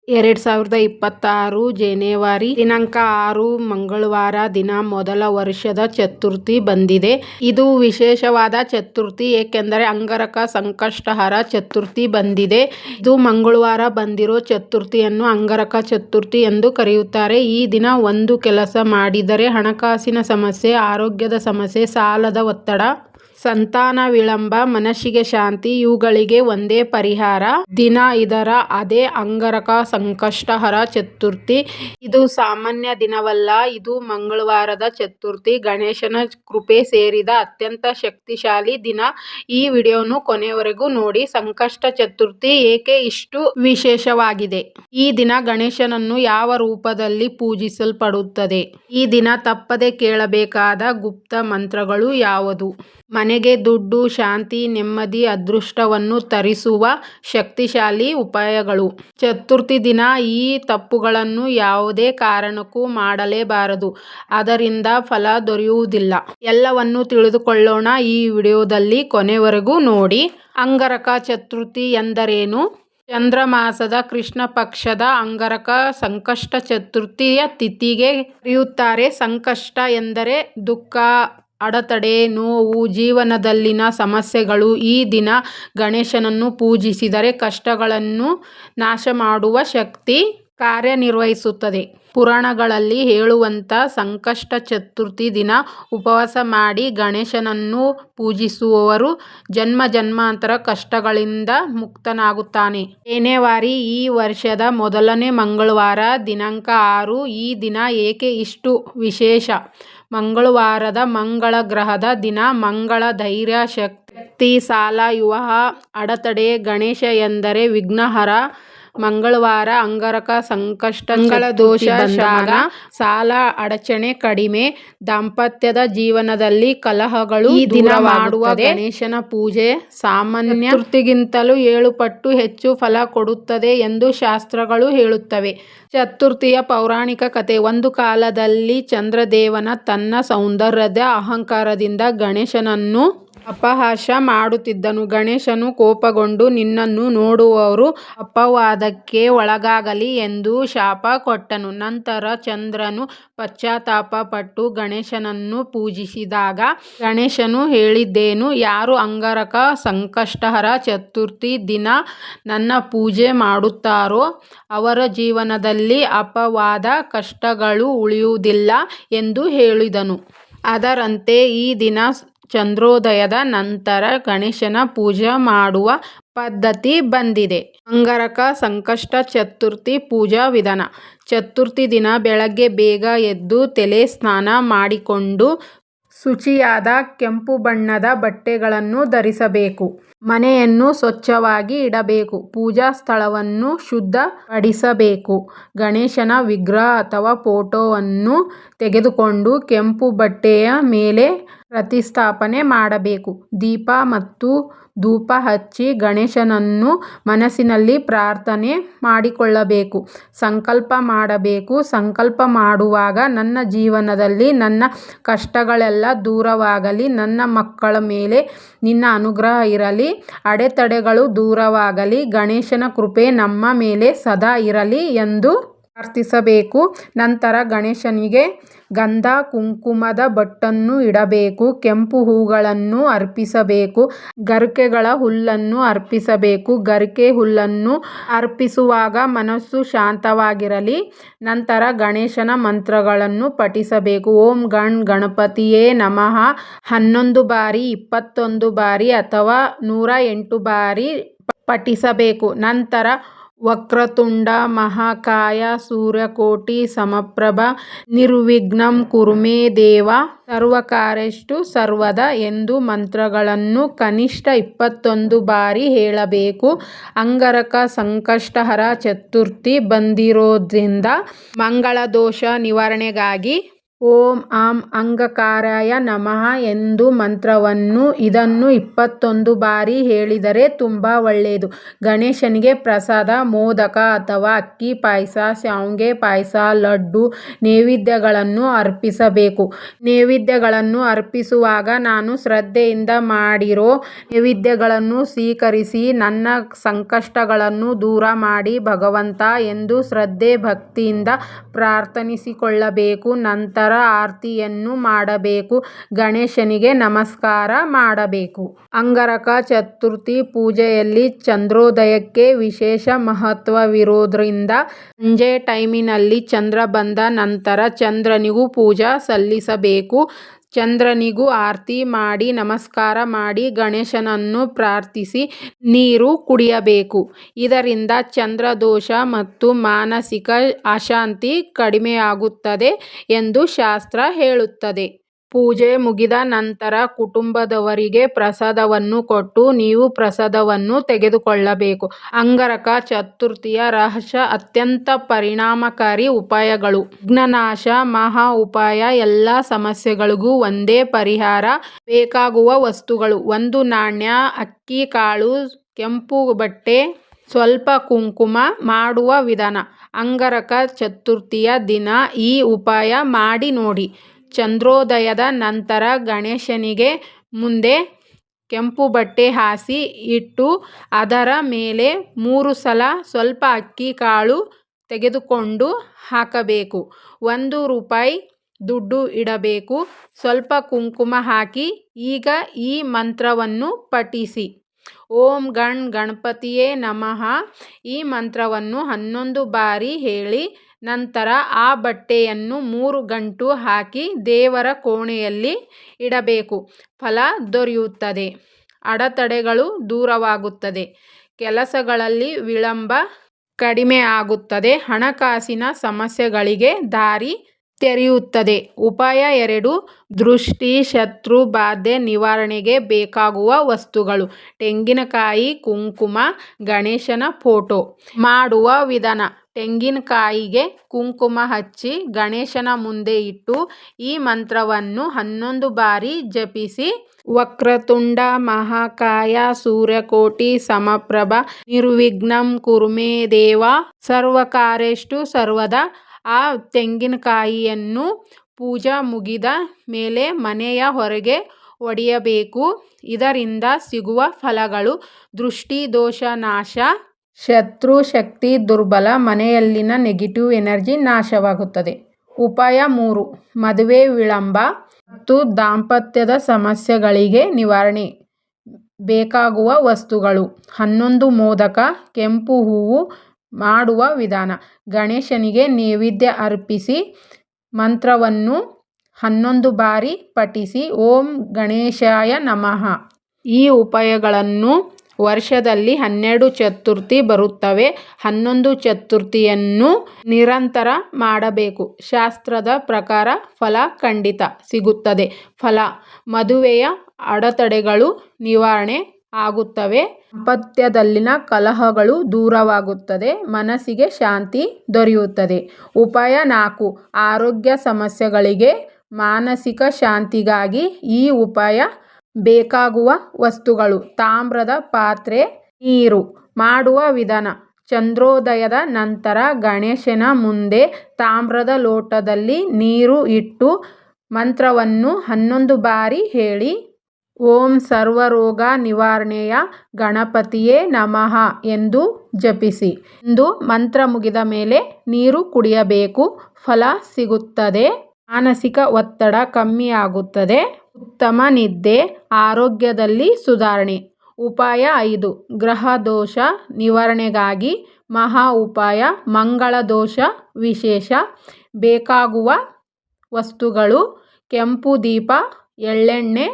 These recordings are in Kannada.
2026 ಜನವರಿ ದಿನಾಂಕ 6 ಮಂಗಳವಾರ ದಿನ ಮೊದಲ ವರ್ಷದ ಚತುರ್ಥಿ ಬಂದಿದೆ. ಇದು ವಿಶೇಷವಾದ ಚತುರ್ಥಿ ಏಕೆಂದರೆ ಅಂಗಾರಕ ಸಂಕಷ್ಟಹರ ಚತುರ್ಥಿ ಬಂದಿದೆ. ಇದು ಮಂಗಳವಾರ ಬಂದಿರೋ ಚತುರ್ಥಿಯನ್ನು ಅಂಗಾರಕ ಚತುರ್ಥಿ ಎಂದು ಕರೆಯುತ್ತಾರೆ. ಈ ದಿನ ಒಂದು ಕೆಲಸ ಮಾಡಿದರೆ ಹಣಕಾಸಿನ ಸಮಸ್ಯೆ, ಆರೋಗ್ಯದ ಸಮಸ್ಯೆ, ಸಾಲದ ಒತ್ತಡ, ಸಂತಾನ ವಿಳಂಬ, ಮನಸ್ಸಿಗೆ ಶಾಂತಿ ಇವುಗಳಿಗೆ ಒಂದೇ ಪರಿಹಾರ ದಿನ. ಇದರ ಅದೇ ಅಂಗಾರಕ ಸಂಕಷ್ಟಹರ ಚತುರ್ಥಿ. ಇದು ಸಾಮಾನ್ಯ ದಿನವಲ್ಲ, ಇದು ಮಂಗಳವಾರದ ಚತುರ್ಥಿ. ಗಣೇಶನ ಕೃಪೆ ಸೇರಿದ ಅತ್ಯಂತ ಶಕ್ತಿಶಾಲಿ ದಿನ. ಈ ವಿಡಿಯೋನು ಕೊನೆಯವರೆಗೂ ನೋಡಿ. ಸಂಕಷ್ಟ ಚತುರ್ಥಿ ಏಕೆ ಇಷ್ಟು ವಿಶೇಷವಾಗಿದೆ? ಈ ದಿನ ಗಣೇಶನನ್ನು ಯಾವ ರೂಪದಲ್ಲಿ ಪೂಜಿಸಲ್ಪಡುತ್ತದೆ? ಈ ದಿನ ತಪ್ಪದೆ ಕೇಳಬೇಕಾದ ಗುಪ್ತ ಮಂತ್ರಗಳು ಯಾವುದು? ಮನೆಗೆ ದುಡ್ಡು, ಶಾಂತಿ, ನೆಮ್ಮದಿ, ಅದೃಷ್ಟವನ್ನು ತರಿಸುವ ಶಕ್ತಿಶಾಲಿ ಉಪಾಯಗಳು. ಚತುರ್ಥಿ ದಿನ ಈ ತಪ್ಪುಗಳನ್ನು ಯಾವುದೇ ಕಾರಣಕ್ಕೂ ಮಾಡಲೇಬಾರದು, ಅದರಿಂದ ಫಲ ದೊರೆಯುವುದಿಲ್ಲ. ಎಲ್ಲವನ್ನೂ ತಿಳಿದುಕೊಳ್ಳೋಣ ಈ ವಿಡಿಯೋದಲ್ಲಿ, ಕೊನೆವರೆಗೂ ನೋಡಿ. ಅಂಗಾರಕ ಚತುರ್ಥಿ ಎಂದರೇನು? ಚಂದ್ರಮಾಸದ ಕೃಷ್ಣ ಪಕ್ಷದ ಅಂಗಾರಕ ಸಂಕಷ್ಟ ಚತುರ್ಥಿಯ ತಿಥಿಗೆ ಕರೆಯುತ್ತಾರೆ. ಸಂಕಷ್ಟ ಎಂದರೆ ದುಃಖ, ಅಡೆತಡೆ, ನೋವು, ಜೀವನದಲ್ಲಿನ ಸಮಸ್ಯೆಗಳು. ಈ ದಿನ ಗಣೇಶನನ್ನು ಪೂಜಿಸಿದರೆ ಕಷ್ಟಗಳನ್ನು ನಾಶ ಮಾಡುವ ಶಕ್ತಿ ಕಾರ್ಯನಿರ್ವಹಿಸುತ್ತದೆ. ಪುರಾಣಗಳಲ್ಲಿ ಹೇಳುವಂತ ಸಂಕಷ್ಟ ಚತುರ್ಥಿ ದಿನ ಉಪವಾಸ ಮಾಡಿ ಗಣೇಶನನ್ನು ಪೂಜಿಸುವವರು ಜನ್ಮ ಜನ್ಮಾಂತರ ಕಷ್ಟಗಳಿಂದ ಮುಕ್ತನಾಗುತ್ತಾನೆ. ಜನವರಿ ಈ ವರ್ಷದ ಮೊದಲನೇ ಮಂಗಳವಾರ ದಿನಾಂಕ 6. ಈ ದಿನ ಏಕೆ ಇಷ್ಟು ವಿಶೇಷ? ಮಂಗಳವಾರದ ಮಂಗಳ ಗ್ರಹದ ದಿನ. ಮಂಗಳ ಧೈರ್ಯ, ಶಕ್ತಿ, ಸಾಲ, ವಿವಾಹ, ಅಡೆತಡೆ. ಗಣೇಶ ಎಂದರೆ ವಿಘ್ನಹರ. ಮಂಗಳವಾರ ಅಂಗಾರಕ ಸಂಕಷ್ಟ, ಮಂಗಳ ದೋಷ ಶಮನ, ಸಾಲ ಅಡಚಣೆ ಕಡಿಮೆ, ದಾಂಪತ್ಯದ ಜೀವನದಲ್ಲಿ ಕಲಹಗಳು ಈ ದಿನ ಮಾಡುವ ಗಣೇಶನ ಪೂಜೆ ಸಾಮಾನ್ಯ ಚತುರ್ಥಿಗಿಂತಲೂ 7 ಪಟ್ಟು ಹೆಚ್ಚು ಫಲ ಕೊಡುತ್ತದೆ ಎಂದು ಶಾಸ್ತ್ರಗಳು ಹೇಳುತ್ತವೆ. ಚತುರ್ಥಿಯ ಪೌರಾಣಿಕ ಕಥೆ. ಒಂದು ಕಾಲದಲ್ಲಿ ಚಂದ್ರದೇವನ ತನ್ನ ಸೌಂದರ್ಯದ ಅಹಂಕಾರದಿಂದ ಗಣೇಶನನ್ನು ಅಪಹಾಸ್ಯ ಮಾಡುತ್ತಿದ್ದನು. ಗಣೇಶನು ಕೋಪಗೊಂಡು ನಿನ್ನನ್ನು ನೋಡುವವರು ಅಪವಾದಕ್ಕೆ ಒಳಗಾಗಲಿ ಎಂದು ಶಾಪ ಕೊಟ್ಟನು. ನಂತರ ಚಂದ್ರನು ಪಶ್ಚಾತ್ತಾಪ ಪಟ್ಟು ಗಣೇಶನನ್ನು ಪೂಜಿಸಿದಾಗ ಗಣೇಶನು ಹೇಳಿದ್ದೇನು? ಯಾರು ಅಂಗಾರಕ ಸಂಕಷ್ಟಹರ ಚತುರ್ಥಿ ದಿನ ನನ್ನ ಪೂಜೆ ಮಾಡುತ್ತಾರೋ ಅವರ ಜೀವನದಲ್ಲಿ ಅಪವಾದ, ಕಷ್ಟಗಳು ಉಳಿಯುವುದಿಲ್ಲ ಎಂದು ಹೇಳಿದನು. ಅದರಂತೆ ಈ ದಿನ ಚಂದ್ರೋದಯದ ನಂತರ ಗಣೇಶನ ಪೂಜೆ ಮಾಡುವ ಪದ್ಧತಿ ಬಂದಿದೆ. ಅಂಗಾರಕ ಸಂಕಷ್ಟ ಚತುರ್ಥಿ ಪೂಜಾ ವಿಧಾನ. ಚತುರ್ಥಿ ದಿನ ಬೆಳಗ್ಗೆ ಬೇಗ ಎದ್ದು ತಲೆ ಸ್ನಾನ ಮಾಡಿಕೊಂಡು ಶುಚಿಯಾದ ಕೆಂಪು ಬಣ್ಣದ ಬಟ್ಟೆಗಳನ್ನು ಧರಿಸಬೇಕು. ಮನೆಯನ್ನು ಸ್ವಚ್ಛವಾಗಿ ಇಡಬೇಕು. ಪೂಜಾ ಸ್ಥಳವನ್ನು ಶುದ್ಧಪಡಿಸಬೇಕು. ಗಣೇಶನ ವಿಗ್ರಹ ಅಥವಾ ಫೋಟೋವನ್ನು ತೆಗೆದುಕೊಂಡು ಕೆಂಪು ಬಟ್ಟೆಯ ಮೇಲೆ ಪ್ರತಿಷ್ಠಾಪನೆ ಮಾಡಬೇಕು. ದೀಪ ಮತ್ತು ಧೂಪ ಹಚ್ಚಿ ಗಣೇಶನನ್ನು ಮನಸ್ಸಿನಲ್ಲಿ ಪ್ರಾರ್ಥನೆ ಮಾಡಿಕೊಳ್ಳಬೇಕು. ಸಂಕಲ್ಪ ಮಾಡಬೇಕು. ಸಂಕಲ್ಪ ಮಾಡುವಾಗ ನನ್ನ ಜೀವನದಲ್ಲಿ ನನ್ನ ಕಷ್ಟಗಳೆಲ್ಲ ದೂರವಾಗಲಿ, ನನ್ನ ಮಕ್ಕಳ ಮೇಲೆ ನಿನ್ನ ಅನುಗ್ರಹ ಇರಲಿ, ಅಡೆತಡೆಗಳು ದೂರವಾಗಲಿ, ಗಣೇಶನ ಕೃಪೆ ನಮ್ಮ ಮೇಲೆ ಸದಾ ಇರಲಿ ಎಂದು ಪ್ರಾರ್ಥಿಸಬೇಕು. ನಂತರ ಗಣೇಶನಿಗೆ ಗಂಧ ಕುಂಕುಮದ ಬೊಟ್ಟನ್ನು ಇಡಬೇಕು. ಕೆಂಪು ಹೂಗಳನ್ನು ಅರ್ಪಿಸಬೇಕು. ಗರಿಕೆಗಳ ಹುಲ್ಲನ್ನು ಅರ್ಪಿಸಬೇಕು. ಗರಿಕೆ ಹುಲ್ಲನ್ನು ಅರ್ಪಿಸುವಾಗ ಮನಸ್ಸು ಶಾಂತವಾಗಿರಲಿ. ನಂತರ ಗಣೇಶನ ಮಂತ್ರಗಳನ್ನು ಪಠಿಸಬೇಕು. ಓಂ ಗಣ್ ಗಣಪತಿಯೇ ನಮಃ 11 ಬಾರಿ, 21 ಬಾರಿ ಅಥವಾ 108 ಬಾರಿ ಪಠಿಸಬೇಕು. ನಂತರ ವಕ್ರತುಂಡ ಮಹಾಕಾಯ ಸೂರ್ಯಕೋಟಿ ಸಮಪ್ರಭ ನಿರ್ವಿಘ್ನಂ ಕುರುಮೇ ದೇವ ಸರ್ವಕಾರ್ಯೇಷು ಸರ್ವದಾ ಎಂದು ಮಂತ್ರಗಳನ್ನು ಕನಿಷ್ಠ 21 ಬಾರಿ ಹೇಳಬೇಕು. ಅಂಗಾರಕ ಸಂಕಷ್ಟಹರ ಚತುರ್ಥಿ ಬಂದಿರೋದ್ರಿಂದ ಮಂಗಳ ದೋಷ ನಿವಾರಣೆಗಾಗಿ ಓಂ ಆಂ ಅಂಗಕಾರಾಯ ನಮಃ ಎಂದು ಮಂತ್ರವನ್ನು ಇದನ್ನು 21 ಬಾರಿ ಹೇಳಿದರೆ ತುಂಬ ಒಳ್ಳೆಯದು. ಗಣೇಶನಿಗೆ ಪ್ರಸಾದ ಮೋದಕ ಅಥವಾ ಅಕ್ಕಿ ಪಾಯಸ, ಶಾವ್ಗೆ ಪಾಯಸ, ಲಡ್ಡು ನೈವೇದ್ಯಗಳನ್ನು ಅರ್ಪಿಸಬೇಕು. ನೈವೇದ್ಯಗಳನ್ನು ಅರ್ಪಿಸುವಾಗ ನಾನು ಶ್ರದ್ಧೆಯಿಂದ ಮಾಡಿರೋ ನೈವೇದ್ಯಗಳನ್ನು ಸ್ವೀಕರಿಸಿ ನನ್ನ ಸಂಕಷ್ಟಗಳನ್ನು ದೂರ ಮಾಡಿ ಭಗವಂತ ಎಂದು ಶ್ರದ್ಧೆ ಭಕ್ತಿಯಿಂದ ಪ್ರಾರ್ಥಿಸಿಕೊಳ್ಳಬೇಕು. ನಂತರ ಆರತಿಯನ್ನು ಮಾಡಬೇಕು. ಗಣೇಶನಿಗೆ ನಮಸ್ಕಾರ ಮಾಡಬೇಕು. ಅಂಗಾರಕ ಚತುರ್ಥಿ ಪೂಜೆಯಲ್ಲಿ ಚಂದ್ರೋದಯಕ್ಕೆ ವಿಶೇಷ ಮಹತ್ವವಿರೋದ್ರಿಂದ ಸಂಜೆ ಟೈಮಿನಲ್ಲಿ ಚಂದ್ರ ಬಂದ ನಂತರ ಚಂದ್ರನಿಗೂ ಪೂಜೆ ಸಲ್ಲಿಸಬೇಕು. ಚಂದ್ರನಿಗೂ ಆರತಿ ಮಾಡಿ ನಮಸ್ಕಾರ ಮಾಡಿ ಗಣೇಶನನ್ನು ಪ್ರಾರ್ಥಿಸಿ ನೀರು ಕುಡಿಯಬೇಕು. ಇದರಿಂದ ಚಂದ್ರದೋಷ ಮತ್ತು ಮಾನಸಿಕ ಅಶಾಂತಿ ಕಡಿಮೆಯಾಗುತ್ತದೆ ಎಂದು ಶಾಸ್ತ್ರ ಹೇಳುತ್ತದೆ. ಪೂಜೆ ಮುಗಿದ ನಂತರ ಕುಟುಂಬದವರಿಗೆ ಪ್ರಸಾದವನ್ನು ಕೊಟ್ಟು ನೀವು ಪ್ರಸಾದವನ್ನು ತೆಗೆದುಕೊಳ್ಳಬೇಕು. ಅಂಗಾರಕ ಚತುರ್ಥಿಯ ರಹಸ್ಯ ಅತ್ಯಂತ ಪರಿಣಾಮಕಾರಿ ಉಪಾಯಗಳು. ವಿಘ್ನನಾಶ ಮಹಾ ಉಪಾಯ. ಎಲ್ಲ ಸಮಸ್ಯೆಗಳಿಗೂ ಒಂದೇ ಪರಿಹಾರ. ಬೇಕಾಗುವ ವಸ್ತುಗಳು: 1 ನಾಣ್ಯ, ಅಕ್ಕಿ ಕಾಳು, ಕೆಂಪು ಬಟ್ಟೆ, ಸ್ವಲ್ಪ ಕುಂಕುಮ. ಮಾಡುವ ವಿಧಾನ: ಅಂಗಾರಕ ಚತುರ್ಥಿಯ ದಿನ ಈ ಉಪಾಯ ಮಾಡಿ ನೋಡಿ. ಚಂದ್ರೋದಯದ ನಂತರ ಗಣೇಶನಿಗೆ ಮುಂದೆ ಕೆಂಪು ಬಟ್ಟೆ ಹಾಸಿ ಇಟ್ಟು ಅದರ ಮೇಲೆ 3 ಸಲ ಸ್ವಲ್ಪ ಅಕ್ಕಿ ಕಾಳು ತೆಗೆದುಕೊಂಡು ಹಾಕಬೇಕು. 1 ರೂಪಾಯಿ ದುಡ್ಡು ಇಡಬೇಕು. ಸ್ವಲ್ಪ ಕುಂಕುಮ ಹಾಕಿ ಈಗ ಈ ಮಂತ್ರವನ್ನು ಪಠಿಸಿ: ಓಂ ಗಣ್ ಗಣಪತಿಯೇ ನಮಃ. ಈ ಮಂತ್ರವನ್ನು 11 ಬಾರಿ ಹೇಳಿ ನಂತರ ಆ ಬಟ್ಟೆಯನ್ನು 3 ಗಂಟು ಹಾಕಿ ದೇವರ ಕೋಣೆಯಲ್ಲಿ ಇಡಬೇಕು. ಫಲ ದೊರೆಯುತ್ತದೆ. ಅಡೆತಡೆಗಳು ದೂರವಾಗುತ್ತದೆ. ಕೆಲಸಗಳಲ್ಲಿ ವಿಳಂಬ ಕಡಿಮೆ ಆಗುತ್ತದೆ. ಹಣಕಾಸಿನ ಸಮಸ್ಯೆಗಳಿಗೆ ದಾರಿ ತೆರೆಯುತ್ತದೆ. ಉಪಾಯ 2: ದೃಷ್ಟಿ ಶತ್ರು ಬಾಧೆ ನಿವಾರಣೆಗೆ ಬೇಕಾಗುವ ವಸ್ತುಗಳು: ತೆಂಗಿನಕಾಯಿ, ಕುಂಕುಮ, ಗಣೇಶನ ಫೋಟೋ. ಮಾಡುವ ವಿಧಾನ: ತೆಂಗಿನಕಾಯಿಗೆ ಕುಂಕುಮ ಹಚ್ಚಿ ಗಣೇಶನ ಮುಂದೆ ಇಟ್ಟು ಈ ಮಂತ್ರವನ್ನು 11 ಬಾರಿ ಜಪಿಸಿ: ವಕ್ರತುಂಡ ಮಹಾಕಾಯ ಸೂರ್ಯಕೋಟಿ ಸಮಪ್ರಭ ನಿರ್ವಿಘ್ನಂ ಕುರು ಮೇ ದೇವ ಸರ್ವಕಾರ್ಯೇಷು ಸರ್ವದಾ. ಆ ತೆಂಗಿನಕಾಯಿಯನ್ನು ಪೂಜೆ ಮುಗಿದ ಮೇಲೆ ಮನೆಯ ಹೊರಗೆ ಒಡೆಯಬೇಕು. ಇದರಿಂದ ಸಿಗುವ ಫಲಗಳು: ದೃಷ್ಟಿ ದೋಷ ನಾಶ, ಶತ್ರು ಶಕ್ತಿ ದುರ್ಬಲ, ಮನೆಯಲ್ಲಿನ ನೆಗೆಟಿವ್ ಎನರ್ಜಿ ನಾಶವಾಗುತ್ತದೆ. ಉಪಾಯ 3: ಮದುವೆ ವಿಳಂಬ ಮತ್ತು ದಾಂಪತ್ಯದ ಸಮಸ್ಯೆಗಳಿಗೆ ನಿವಾರಣೆ. ಬೇಕಾಗುವ ವಸ್ತುಗಳು: 11 ಮೋದಕ, ಕೆಂಪು ಹೂವು. ಮಾಡುವ ವಿಧಾನ: ಗಣೇಶನಿಗೆ ನೈವೇದ್ಯ ಅರ್ಪಿಸಿ ಮಂತ್ರವನ್ನು 11 ಬಾರಿ ಪಠಿಸಿ ಓಂ ಗಣೇಶಾಯ ನಮಃ. ಈ ಉಪಾಯಗಳನ್ನು ವರ್ಷದಲ್ಲಿ 12 ಚತುರ್ಥಿ ಬರುತ್ತವೆ. 11 ಚತುರ್ಥಿಯನ್ನು ನಿರಂತರ ಮಾಡಬೇಕು. ಶಾಸ್ತ್ರದ ಪ್ರಕಾರ ಫಲ ಖಂಡಿತ ಸಿಗುತ್ತದೆ. ಫಲ: ಮದುವೆಯ ಅಡೆತಡೆಗಳು ನಿವಾರಣೆ ಆಗುತ್ತವೆ. ದಾಂಪತ್ಯದಲ್ಲಿನ ಕಲಹಗಳು ದೂರವಾಗುತ್ತದೆ. ಮನಸ್ಸಿಗೆ ಶಾಂತಿ ದೊರೆಯುತ್ತದೆ. ಉಪಾಯ 4: ಆರೋಗ್ಯ ಸಮಸ್ಯೆಗಳಿಗೆ ಮಾನಸಿಕ ಶಾಂತಿಗಾಗಿ ಈ ಉಪಾಯ. ಬೇಕಾಗುವ ವಸ್ತುಗಳು: ತಾಮ್ರದ ಪಾತ್ರೆ, ನೀರು. ಮಾಡುವ ವಿಧಾನ: ಚಂದ್ರೋದಯದ ನಂತರ ಗಣೇಶನ ಮುಂದೆ ತಾಮ್ರದ ಲೋಟದಲ್ಲಿ ನೀರು ಇಟ್ಟು ಮಂತ್ರವನ್ನು 11 ಬಾರಿ ಹೇಳಿ ಓಂ ಸರ್ವರೋಗ ನಿವಾರಣೆಯ ಗಣಪತಿಯೇ ನಮಃ ಎಂದು ಜಪಿಸಿ. ಎಂದು ಮಂತ್ರ ಮುಗಿದ ಮೇಲೆ ನೀರು ಕುಡಿಯಬೇಕು. ಫಲ ಸಿಗುತ್ತದೆ. ಮಾನಸಿಕ ಒತ್ತಡ ಕಮ್ಮಿಯಾಗುತ್ತದೆ. ಉತ್ತಮ ನಿದ್ದೆ, ಆರೋಗ್ಯದಲ್ಲಿ ಸುಧಾರಣೆ. ಉಪಾಯ 5: ಗ್ರಹ ದೋಷ ನಿವಾರಣೆಗಾಗಿ ಮಹಾ ಉಪಾಯ. ಮಂಗಳ ದೋಷ ವಿಶೇಷ. ಬೇಕಾಗುವ ವಸ್ತುಗಳು: ಕೆಂಪು ದೀಪ, ಎಳ್ಳೆಣ್ಣೆ.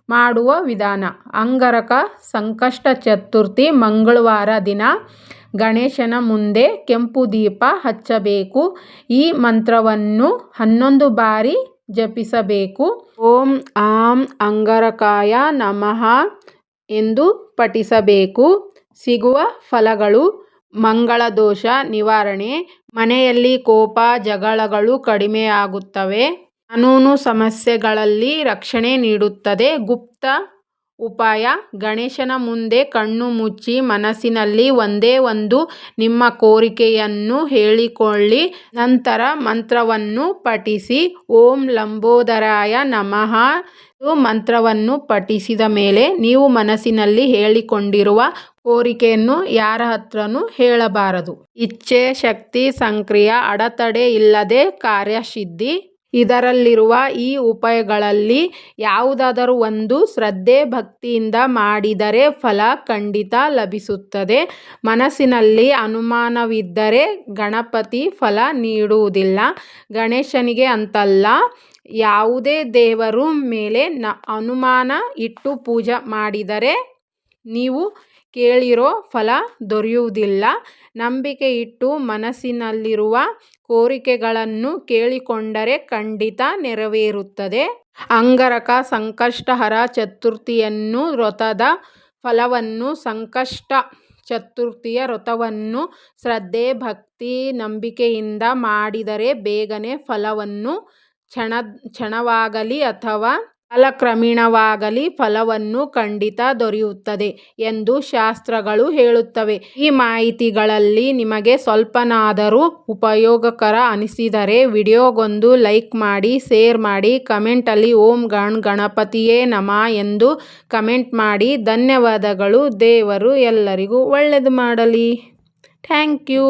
ಮಾಡುವ ವಿಧಾನ: ಅಂಗಾರಕ ಸಂಕಷ್ಟ ಚತುರ್ಥಿ ಮಂಗಳವಾರ ದಿನ ಗಣೇಶನ ಮುಂದೆ ಕೆಂಪು ದೀಪ ಹಚ್ಚಬೇಕು. ಈ ಮಂತ್ರವನ್ನು 11 ಬಾರಿ ಜಪಿಸಬೇಕು. ಓಂ ಆಂ ಅಂಗಾರಕಾಯ ನಮಃ ಎಂದು ಪಠಿಸಬೇಕು. ಸಿಗುವ ಫಲಗಳು: ಮಂಗಳ ದೋಷ ನಿವಾರಣೆ, ಮನೆಯಲ್ಲಿ ಕೋಪ ಜಗಳಗಳು ಕಡಿಮೆಯಾಗುತ್ತವೆ, ಕಾನೂನು ಸಮಸ್ಯೆಗಳಲ್ಲಿ ರಕ್ಷಣೆ ನೀಡುತ್ತದೆ. ಗುಪ್ತ ಉಪಾಯ: ಗಣೇಶನ ಮುಂದೆ ಕಣ್ಣು ಮುಚ್ಚಿ ಮನಸ್ಸಿನಲ್ಲಿ ಒಂದೇ ಒಂದು ನಿಮ್ಮ ಕೋರಿಕೆಯನ್ನು ಹೇಳಿಕೊಳ್ಳಿ. ನಂತರ ಮಂತ್ರವನ್ನು ಪಠಿಸಿ. ಓಂ ಲಂಬೋದರಾಯ ನಮಃ. ಮಂತ್ರವನ್ನು ಪಠಿಸಿದ ಮೇಲೆ ನೀವು ಮನಸ್ಸಿನಲ್ಲಿ ಹೇಳಿಕೊಂಡಿರುವ ಕೋರಿಕೆಯನ್ನು ಯಾರ ಹತ್ರನೂ ಹೇಳಬಾರದು. ಇಚ್ಛೆ ಶಕ್ತಿ ಸಕ್ರಿಯ, ಅಡೆತಡೆ ಇಲ್ಲದೆ ಕಾರ್ಯಸಿದ್ಧಿ. ಇದರಲ್ಲಿರುವ ಈ ಉಪಾಯಗಳಲ್ಲಿ ಯಾವುದಾದರೂ ಒಂದು ಶ್ರದ್ಧೆ ಭಕ್ತಿಯಿಂದ ಮಾಡಿದರೆ ಫಲ ಖಂಡಿತ ಲಭಿಸುತ್ತದೆ. ಮನಸ್ಸಿನಲ್ಲಿ ಅನುಮಾನವಿದ್ದರೆ ಗಣಪತಿ ಫಲ ನೀಡುವುದಿಲ್ಲ. ಗಣೇಶನಿಗೆ ಅಂತಲ್ಲ, ಯಾವುದೇ ದೇವರ ಮೇಲೆ ಅನುಮಾನ ಇಟ್ಟು ಪೂಜೆ ಮಾಡಿದರೆ ನೀವು ಕೇಳಿರೋ ಫಲ ದೊರೆಯುವುದಿಲ್ಲ. ನಂಬಿಕೆ ಇಟ್ಟು ಮನಸ್ಸಿನಲ್ಲಿರುವ ಕೋರಿಕೆಗಳನ್ನು ಕೇಳಿಕೊಂಡರೆ ಖಂಡಿತ ನೆರವೇರುತ್ತದೆ. ಅಂಗಾರಕ ಸಂಕಷ್ಟಹರ ಚತುರ್ಥಿಯನ್ನು ವ್ರತದ ಫಲವನ್ನು ಸಂಕಷ್ಟ ಚತುರ್ಥಿಯ ವ್ರತವನ್ನು ಶ್ರದ್ಧೆ ಭಕ್ತಿ ನಂಬಿಕೆಯಿಂದ ಮಾಡಿದರೆ ಬೇಗನೆ ಫಲವನ್ನು ಕ್ಷಣವಾಗಲಿ ಅಥವಾ ಕಾಲಕ್ರಮೇಣವಾಗಲಿ ಫಲವನ್ನು ಖಂಡಿತ ದೊರೆಯುತ್ತದೆ ಎಂದು ಶಾಸ್ತ್ರಗಳು ಹೇಳುತ್ತವೆ. ಈ ಮಾಹಿತಿಗಳಲ್ಲಿ ನಿಮಗೆ ಸ್ವಲ್ಪನಾದರೂ ಉಪಯೋಗಕರ ಅನಿಸಿದರೆ ವಿಡಿಯೋಗೊಂದು ಲೈಕ್ ಮಾಡಿ, ಶೇರ್ ಮಾಡಿ, ಕಮೆಂಟಲ್ಲಿ ಓಂ ಗಣಪತಿಯೇ ನಮಃ ಎಂದು ಕಮೆಂಟ್ ಮಾಡಿ. ಧನ್ಯವಾದಗಳು. ದೇವರು ಎಲ್ಲರಿಗೂ ಒಳ್ಳೆಯದು ಮಾಡಲಿ. Thank you.